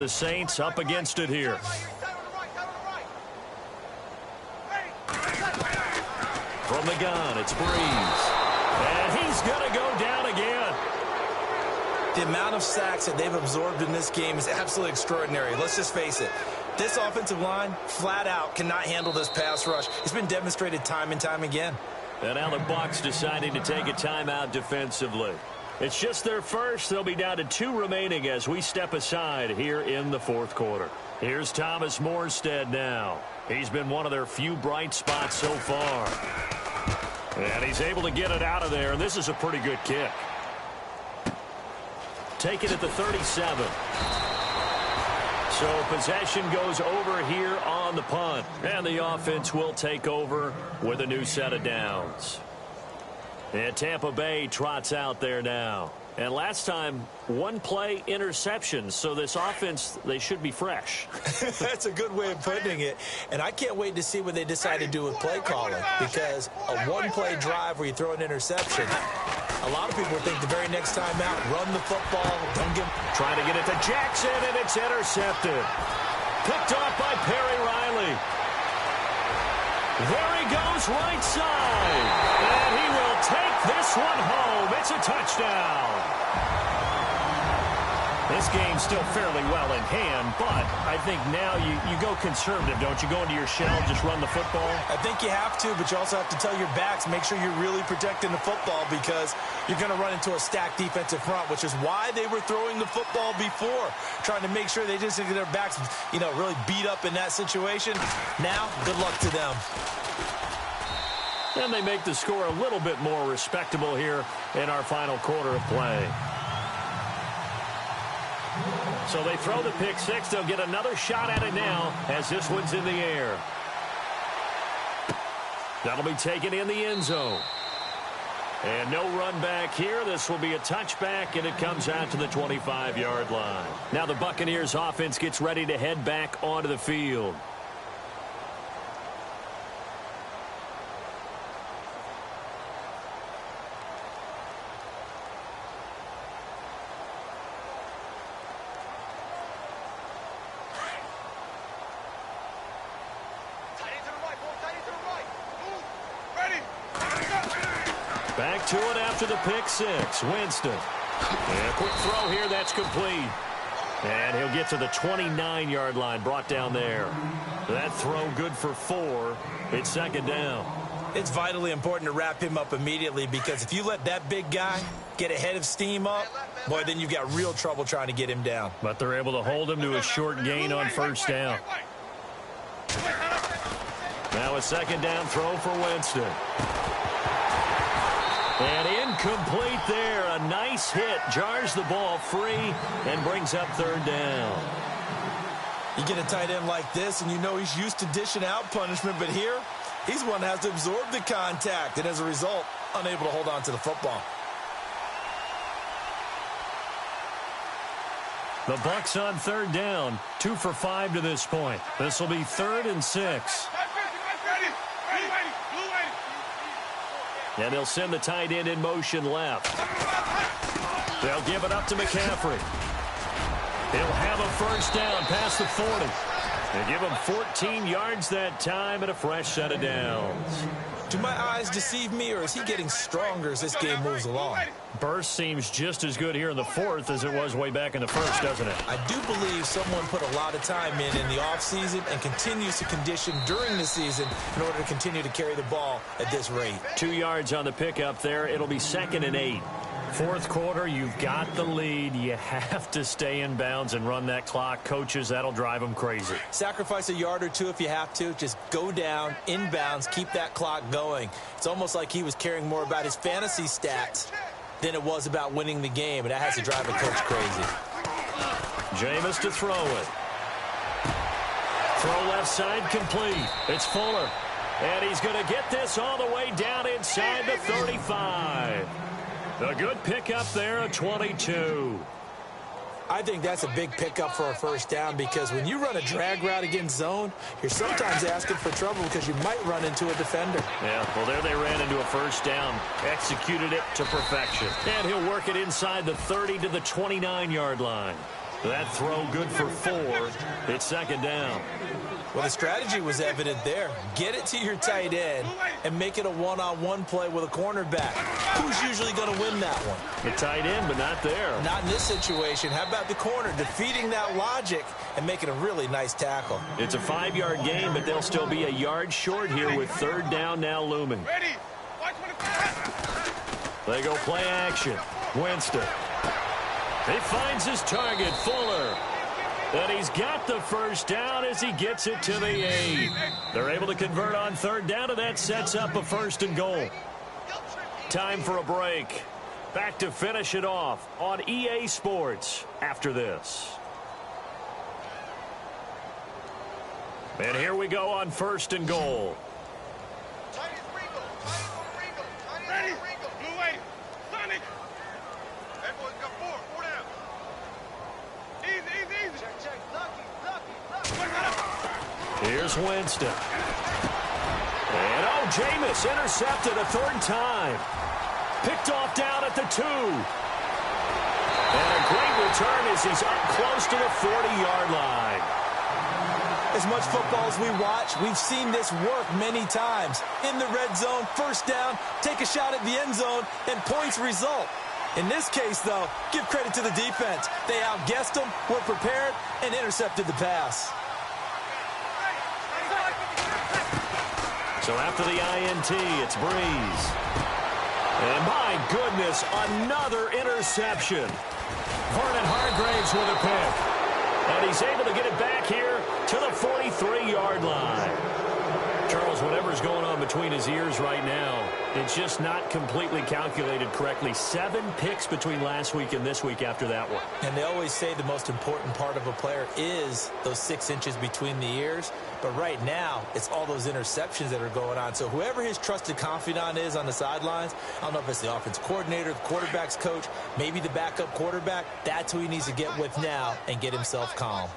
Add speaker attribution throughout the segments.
Speaker 1: The Saints up against it here. From the gun, it's Breeze. And he's going to go down again.
Speaker 2: The amount of sacks that they've absorbed in this game is absolutely extraordinary. Let's just face it. This offensive line, flat out, cannot handle this pass rush. It's been demonstrated time and time again.
Speaker 1: And now the Bucs deciding to take a timeout defensively. It's just their first. They'll be down to 2 remaining as we step aside here in the fourth quarter. Here's Thomas Morstead now. He's been one of their few bright spots so far. And he's able to get it out of there, and this is a pretty good kick. Take it at the 37. So possession goes over here on the punt. And the offense will take over with a new set of downs. And Tampa Bay trots out there now. And last time, 1-play interception. So this offense, they should be fresh.
Speaker 2: That's a good way of putting it. And I can't wait to see what they decide to do with play calling. Because a 1-play drive where you throw an interception, a lot of people think the very next time out, run the football, don't give.
Speaker 1: Trying to get it to Jackson, and it's intercepted. Picked off by Perry Riley. There he goes, right side. And he will take this one home. It's a touchdown. This game's still fairly well in hand, but I think now you go conservative, don't you? Go into your shell, just run the football?
Speaker 2: I think you have to, but you also have to tell your backs, make sure you're really protecting the football because you're going to run into a stacked defensive front, which is why they were throwing the football before, trying to make sure they just get their backs, really beat up in that situation. Now, good luck to them.
Speaker 1: And they make the score a little bit more respectable here in our final quarter of play. So they throw the pick six. They'll get another shot at it now as this one's in the air. That'll be taken in the end zone. And no run back here. This will be a touchback, and it comes out to the 25-yard line. Now the Buccaneers offense gets ready to head back onto the field. Back to it after the pick six. Winston. And a quick throw here. That's complete. And he'll get to the 29-yard line. Brought down there. That throw good for 4. It's second down.
Speaker 2: It's vitally important to wrap him up immediately because if you let that big guy get ahead of steam up, boy, then you've got real trouble trying to get him down.
Speaker 1: But they're able to hold him to a short gain on first down. Now a second down throw for Winston. And incomplete there. A nice hit. Jars the ball free and brings up third down.
Speaker 2: You get a tight end like this, and you know he's used to dishing out punishment. But here, he's one that has to absorb the contact. And as a result, unable to hold on to the football.
Speaker 1: The Bucs on third down. 2 for 5 to this point. This will be 3rd and 6. And they'll send the tight end in motion left. They'll give it up to McCaffrey. He'll have a first down past the 40. They give him 14 yards that time and a fresh set of downs.
Speaker 2: Do my eyes deceive me, or is he getting stronger as this game moves along?
Speaker 1: Burst seems just as good here in the 4th as it was way back in the 1st, doesn't it?
Speaker 2: I do believe someone put a lot of time in the offseason and continues to condition during the season in order to continue to carry the ball at this rate.
Speaker 1: 2 yards on the pickup there. It'll be 2nd and 8. Fourth quarter, you've got the lead. You have to stay in bounds and run that clock. Coaches, that'll drive them crazy.
Speaker 2: Sacrifice a yard or two if you have to. Just go down, in bounds, keep that clock going. It's almost like he was caring more about his fantasy stats than it was about winning the game, and that has to drive a coach crazy.
Speaker 1: Jameis to throw it. Throw left side complete. It's Fuller. And he's going to get this all the way down inside the 35. A good pickup there at 22.
Speaker 2: I think that's a big pickup for a first down because when you run a drag route against zone, you're sometimes asking for trouble because you might run into a defender.
Speaker 1: Yeah, well, there they ran into a first down, executed it to perfection. And he'll work it inside the 30 to the 29-yard line. That throw good for 4. It's second down.
Speaker 2: Well, the strategy was evident there. Get it to your tight end and make it a one-on-one play with a cornerback. Who's usually going to win that one?
Speaker 1: The tight end, but not there.
Speaker 2: Not in this situation. How about the corner defeating that logic and making a really nice tackle?
Speaker 1: It's a 5-yard gain, but they'll still be a yard short here with third down now looming. They go play action. Winston. He finds his target, Fuller. And he's got the first down as he gets it to the 8. They're able to convert on third down, and that sets up a 1st and goal. Time for a break. Back to finish it off on EA Sports after this. And here we go on 1st and goal. Here's Winston. And, Jameis intercepted a 3rd time. Picked off down at the 2. And a great return as he's up close to the 40-yard line.
Speaker 2: As much football as we watch, we've seen this work many times. In the red zone, 1st down, take a shot at the end zone, and points result. In this case, though, give credit to the defense. They outguessed them, were prepared, and intercepted the pass.
Speaker 1: So after the INT, it's Breeze. And my goodness, another interception. Vernon Hargraves with a pick. And he's able to get it back here to the 43-yard line. Charles, whatever's going on between his ears right now, it's just not completely calculated correctly. 7 picks between last week and this week after that one.
Speaker 2: And they always say the most important part of a player is those 6 inches between the ears. But right now, it's all those interceptions that are going on. So whoever his trusted confidant is on the sidelines, I don't know if it's the offense coordinator, the quarterback's coach, maybe the backup quarterback, that's who he needs to get with now and get himself calm.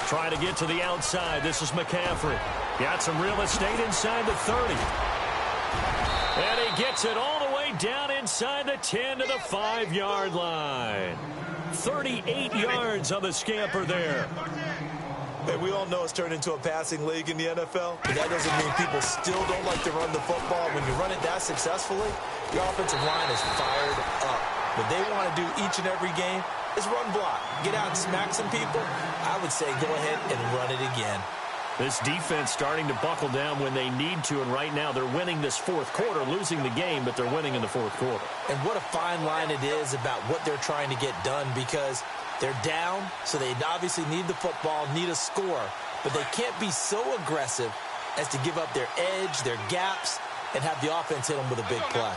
Speaker 1: Trying to get to the outside. This is McCaffrey. Got some real estate inside the 30. And he gets it all the way down inside the 10 to the 5-yard line. 38 yards on the scamper there.
Speaker 2: Hey, we all know it's turned into a passing league in the NFL, but that doesn't mean people still don't like to run the football. When you run it that successfully, your offensive line is fired up. What they want to do each and every game is run block. Get out and smack some people. I would say go ahead and run it again.
Speaker 1: This defense starting to buckle down when they need to, and right now they're winning this 4th quarter, losing the game, but they're winning in the 4th quarter.
Speaker 2: And what a fine line it is about what they're trying to get done, because they're down, so they obviously need the football, need a score, but they can't be so aggressive as to give up their edge, their gaps, and have the offense hit them with a big play.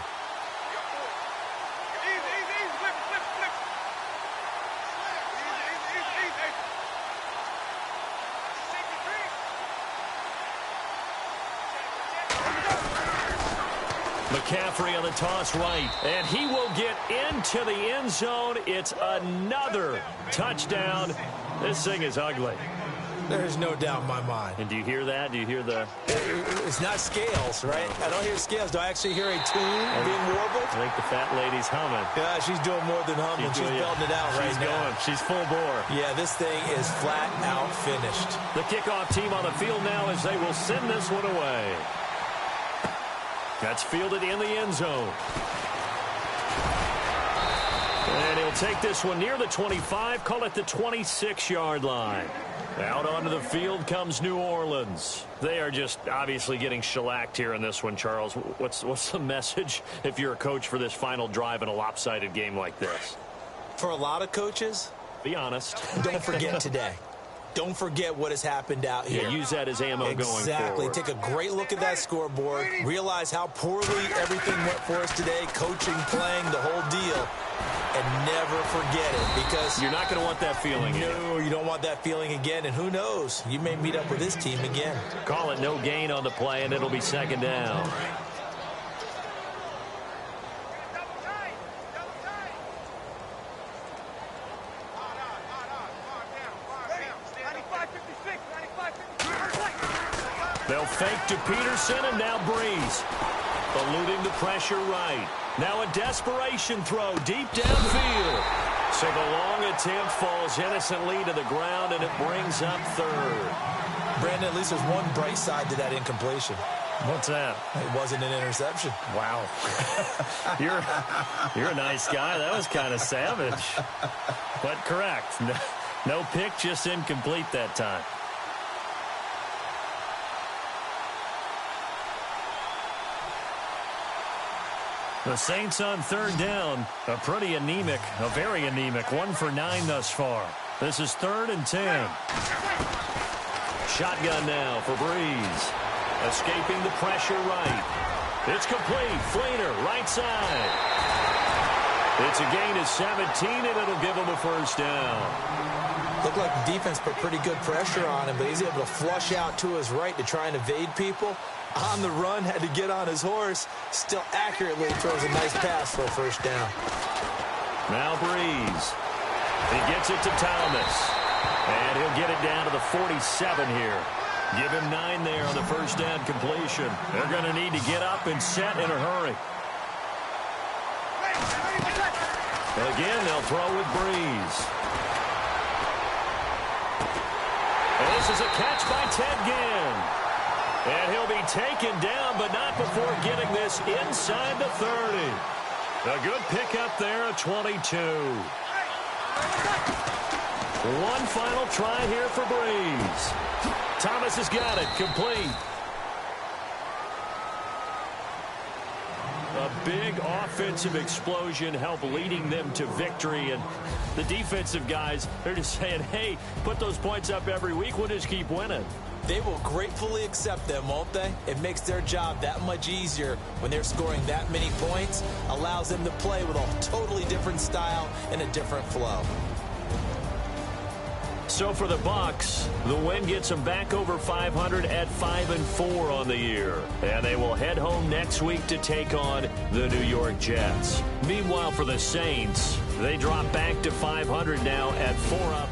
Speaker 1: McCaffrey on the toss right, and he will get into the end zone. It's another touchdown. This thing is ugly.
Speaker 2: There's no doubt in my mind.
Speaker 1: And do you hear that? Do you hear the...
Speaker 2: It's not scales, right? I don't hear scales. Do I actually hear a tune being warbled?
Speaker 1: I think the fat lady's humming.
Speaker 2: Yeah, she's doing more than humming. She's belting it out right now.
Speaker 1: She's going. She's full bore.
Speaker 2: Yeah, this thing is flat out finished.
Speaker 1: The kickoff team on the field now as they will send this one away. That's fielded in the end zone. And he'll take this one near the 25, call it the 26-yard line. Out onto the field comes New Orleans. They are just obviously getting shellacked here in this one, Charles. What's the message if you're a coach for this final drive in a lopsided game like this?
Speaker 2: For a lot of coaches,
Speaker 1: be honest.
Speaker 2: Don't forget today. Don't forget what has happened out here.
Speaker 1: Yeah, use that as ammo going forward.
Speaker 2: Exactly. Take a great look at that scoreboard. Realize how poorly everything went for us today. Coaching, playing, the whole deal. And never forget it, because
Speaker 1: you're not going to want that feeling again.
Speaker 2: No, you don't want that feeling again. And who knows? You may meet up with this team again.
Speaker 1: Call it no gain on the play, and it'll be second down. They'll fake to Peterson, and now Breeze. eluding the pressure right. Now a desperation throw deep downfield. So the long attempt falls innocently to the ground, and it brings up third.
Speaker 2: Brandon, at least there's one bright side to that incompletion.
Speaker 3: What's that?
Speaker 2: It wasn't an interception.
Speaker 3: Wow. You're a nice guy. That was kind of savage. But correct. No pick, just incomplete that time. The Saints on third down. A pretty anemic, a very anemic 1 for 9 thus far. This is 3rd and 10.
Speaker 1: Shotgun now for Breeze. Escaping the pressure right. It's complete. Fleener, right side. It's a gain of 17, and it'll give him a first down.
Speaker 2: Looked like the defense put pretty good pressure on him, but he's able to flush out to his right to try and evade people. On the run, had to get on his horse. Still accurately throws a nice pass for a first down.
Speaker 1: Now Breeze. He gets it to Thomas. And he'll get it down to the 47 here. Give him 9 there on the first down completion. They're going to need to get up and set in a hurry. Again, they'll throw with Breeze. And this is a catch by Ted Ginn. And he'll be taken down, but not before getting this inside the 30. A good pickup there at 22. One final try here for Breeze. Thomas has got it, complete. A big offensive explosion helped leading them to victory, and the defensive guys, they're just saying, hey, put those points up every week, we'll just keep winning.
Speaker 2: They will gratefully accept them, won't they? It makes their job that much easier when they're scoring that many points, allows them to play with a totally different style and a different flow.
Speaker 1: So for the Bucs, the win gets them back over 500 at 5-4 on the year. And they will head home next week to take on the New York Jets. Meanwhile, for the Saints, they drop back to 500 now at 4 up.